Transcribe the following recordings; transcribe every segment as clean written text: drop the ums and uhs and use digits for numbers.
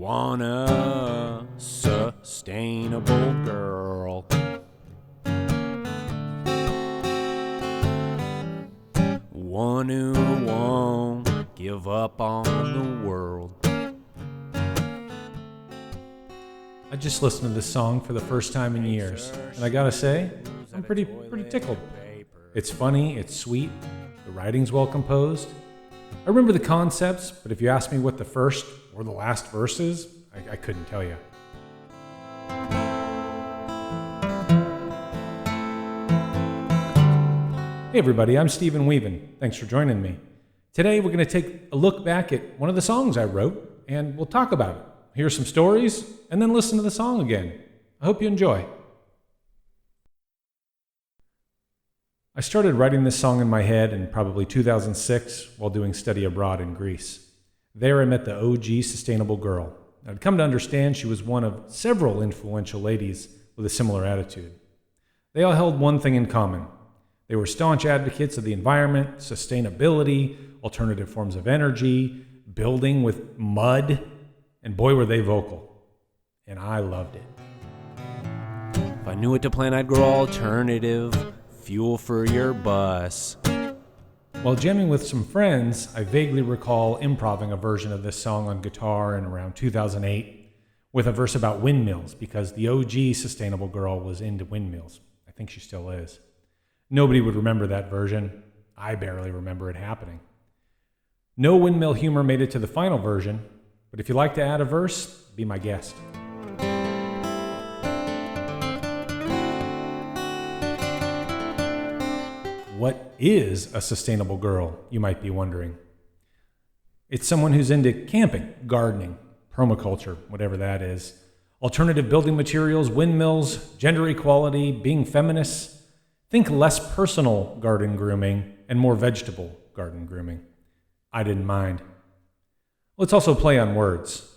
want a sustainable girl. One who won't give up on the world. I just listened to this song for the first time in years, and I gotta say, I'm pretty tickled. It's funny, it's sweet, the writing's well composed. I remember the concepts, but if you ask me what the first or the last verse is, I couldn't tell you. Hey everybody, I'm StevenWeven. Thanks for joining me. Today we're going to take a look back at one of the songs I wrote, and we'll talk about it. Hear some stories, and then listen to the song again. I hope you enjoy. I started writing this song in my head in probably 2006 while doing study abroad in Greece. There I met the OG sustainable girl. I'd come to understand she was one of several influential ladies with a similar attitude. They all held one thing in common. They were staunch advocates of the environment, sustainability, alternative forms of energy, building with mud, and boy were they vocal. And I loved it. If I knew what to plant, I'd grow alternative fuel for your bus. While jamming with some friends, I vaguely recall improvising a version of this song on guitar in around 2008 with a verse about windmills because the OG sustainable girl was into windmills. I think she still is. Nobody would remember that version. I barely remember it happening. No windmill humor made it to the final version, but if you'd like to add a verse, be my guest. What is a sustainable girl, you might be wondering? It's someone who's into camping, gardening, permaculture, whatever that is, alternative building materials, windmills, gender equality, being feminist. Think less personal garden grooming and more vegetable garden grooming. I didn't mind. Let's also play on words.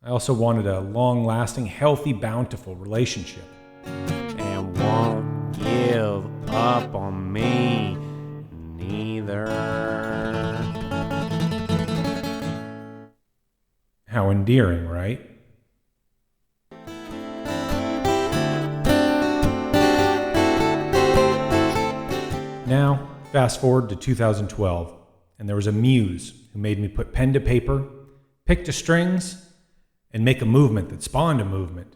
I also wanted a long-lasting, healthy, bountiful relationship. And won't give up on me neither. How endearing, right? Now, fast forward to 2012, and there was a muse who made me put pen to paper, pick to strings, and make a movement that spawned a movement.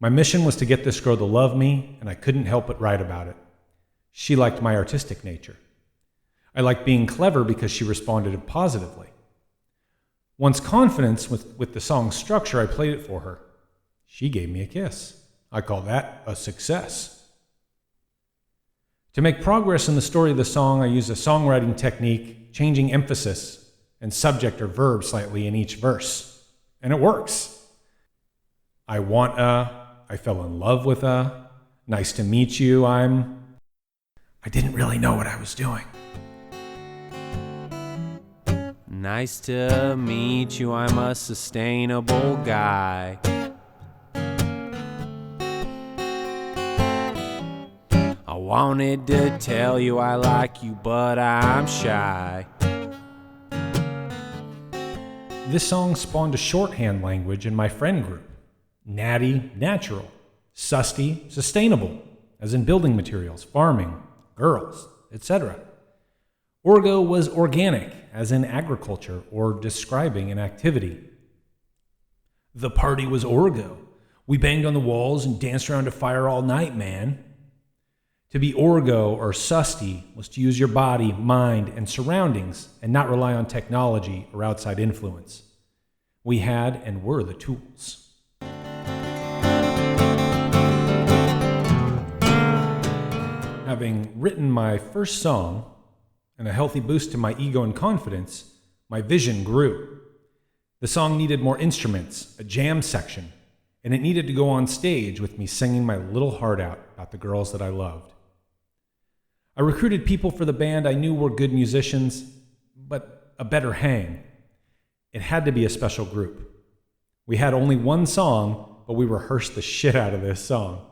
My mission was to get this girl to love me, and I couldn't help but write about it. She liked my artistic nature. I liked being clever because she responded positively. Once confidence with the song's structure, I played it for her. She gave me a kiss. I call that a success. To make progress in the story of the song, I used a songwriting technique, changing emphasis and subject or verb slightly in each verse. And it works. I want I fell in love with nice to meet you, I didn't really know what I was doing. Nice to meet you, I'm a sustainable guy. I wanted to tell you I like you, but I'm shy. This song spawned a shorthand language in my friend group. Natty, natural. Susty, sustainable, as in building materials, farming, girls, etc. Orgo was organic, as in agriculture or describing an activity. The party was orgo. We banged on the walls and danced around a fire all night, man. To be orgo or susty was to use your body, mind, and surroundings and not rely on technology or outside influence. We had and were the tools. Having written my first song and a healthy boost to my ego and confidence, my vision grew. The song needed more instruments, a jam section, and it needed to go on stage with me singing my little heart out about the girls that I loved. I recruited people for the band I knew were good musicians, but a better hang. It had to be a special group. We had only one song, but we rehearsed the shit out of this song.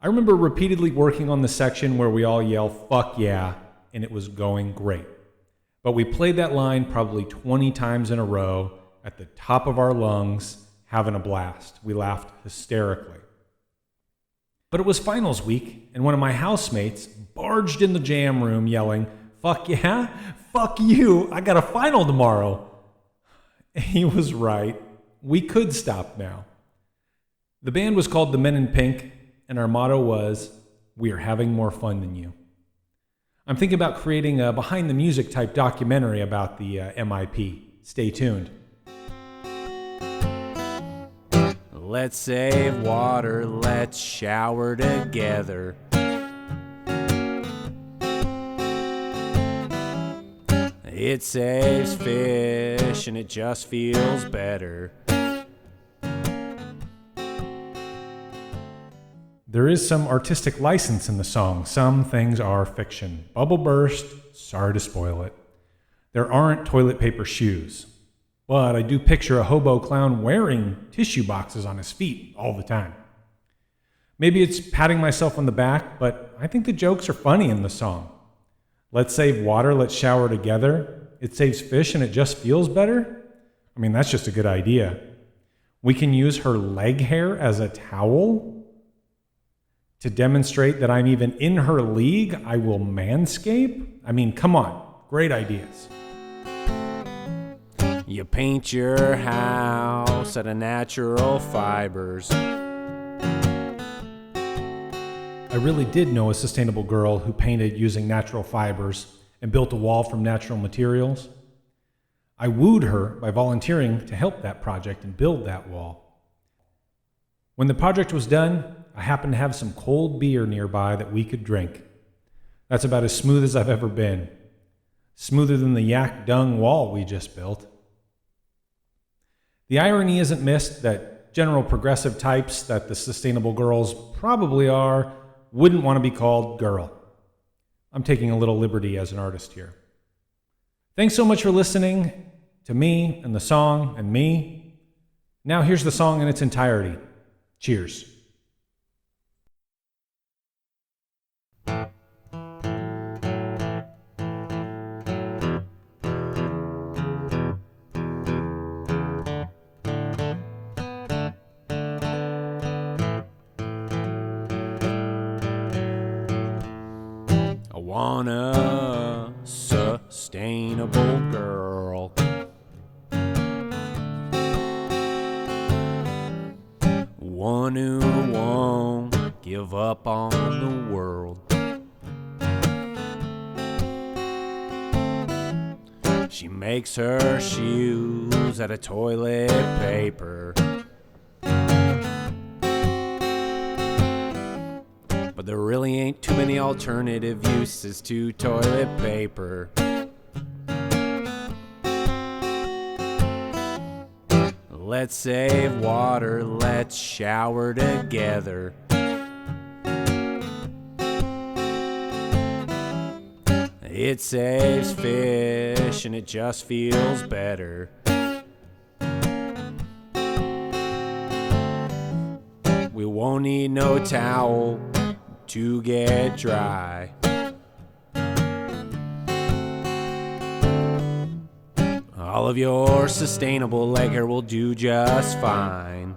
I remember repeatedly working on the section where we all yell, "Fuck yeah," and it was going great. But we played that line probably 20 times in a row, at the top of our lungs, having a blast. We laughed hysterically. But it was finals week, and one of my housemates barged in the jam room yelling, "Fuck yeah? Fuck you, I got a final tomorrow." He was right. We could stop now. The band was called the Men in Pink, and our motto was, "We are having more fun than you." I'm thinking about creating a behind-the-music type documentary about the MIP. Stay tuned. Let's save water, let's shower together. It saves fish and it just feels better. There is some artistic license in the song. Some things are fiction. Bubble burst, sorry to spoil it. There aren't toilet paper shoes. But I do picture a hobo clown wearing tissue boxes on his feet all the time. Maybe it's patting myself on the back, but I think the jokes are funny in the song. Let's save water, let's shower together. It saves fish and it just feels better. I mean, that's just a good idea. We can use her leg hair as a towel. To demonstrate that I'm even in her league, I will manscape. I mean, come on, great ideas. You paint your house out of natural fibers. I really did know a sustainable girl who painted using natural fibers and built a wall from natural materials. I wooed her by volunteering to help that project and build that wall. When the project was done, I happened to have some cold beer nearby that we could drink. That's about as smooth as I've ever been. Smoother than the yak dung wall we just built. The irony isn't missed that general progressive types that the sustainable girls probably are wouldn't want to be called girl. I'm taking a little liberty as an artist here. Thanks so much for listening to me and the song and me. Now here's the song in its entirety. Cheers. I want a sustainable girl. One who won't give up on the world. She makes her shoes out of toilet paper. But there really ain't too many alternative uses to toilet paper. Let's save water, let's shower together. It saves fish and it just feels better. We won't need no towel to get dry. All of your sustainable leg hair will do just fine.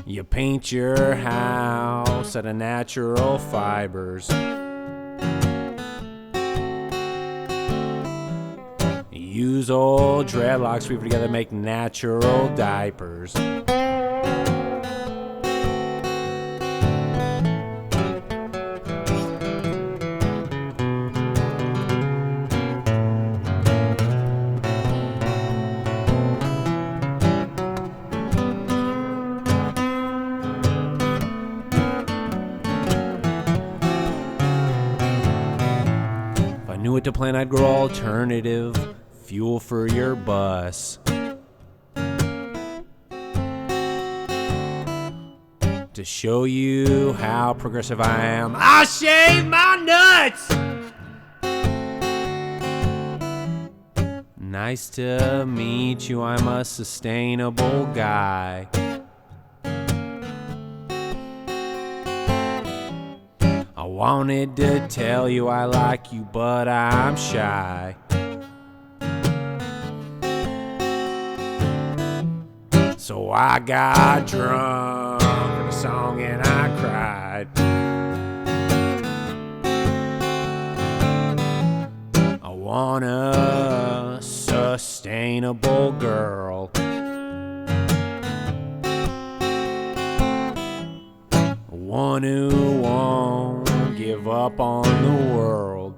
You paint your house out of natural fibers. Use old dreadlocks weave together, make natural diapers. If I knew what to plan, I'd grow alternative fuel for your bus. To show you how progressive I am, I shave my nuts! Nice to meet you, I'm a sustainable guy. I wanted to tell you I like you, but I'm shy. So I got drunk for the song and I cried. I want a sustainable girl, one who won't give up on the world.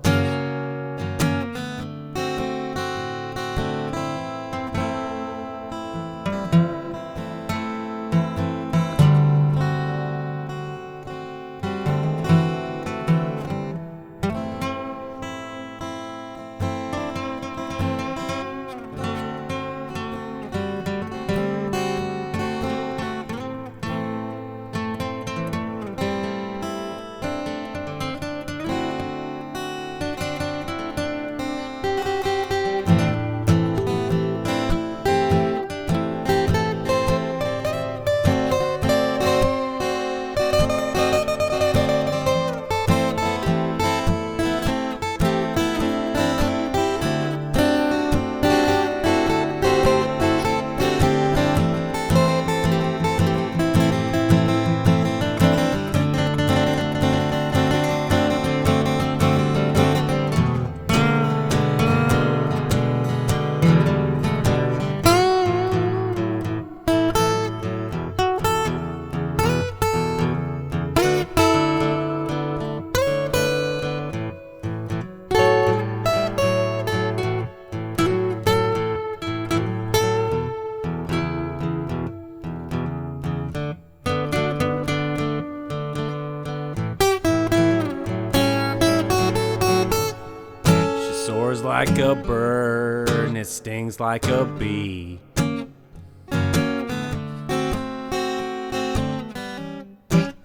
Soars like a bird and it stings like a bee.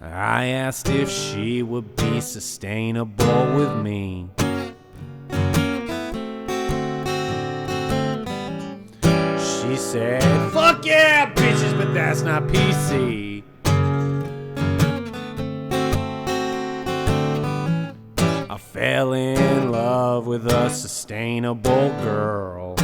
I asked if she would be sustainable with me. She said, fuck yeah, bitches, but that's not PC. I fell in love with a sustainable girl,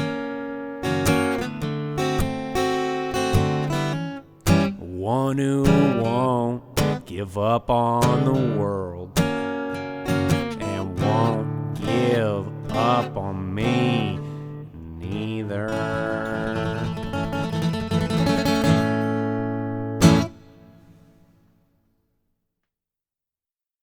one who won't give up on the world and won't give up on me neither.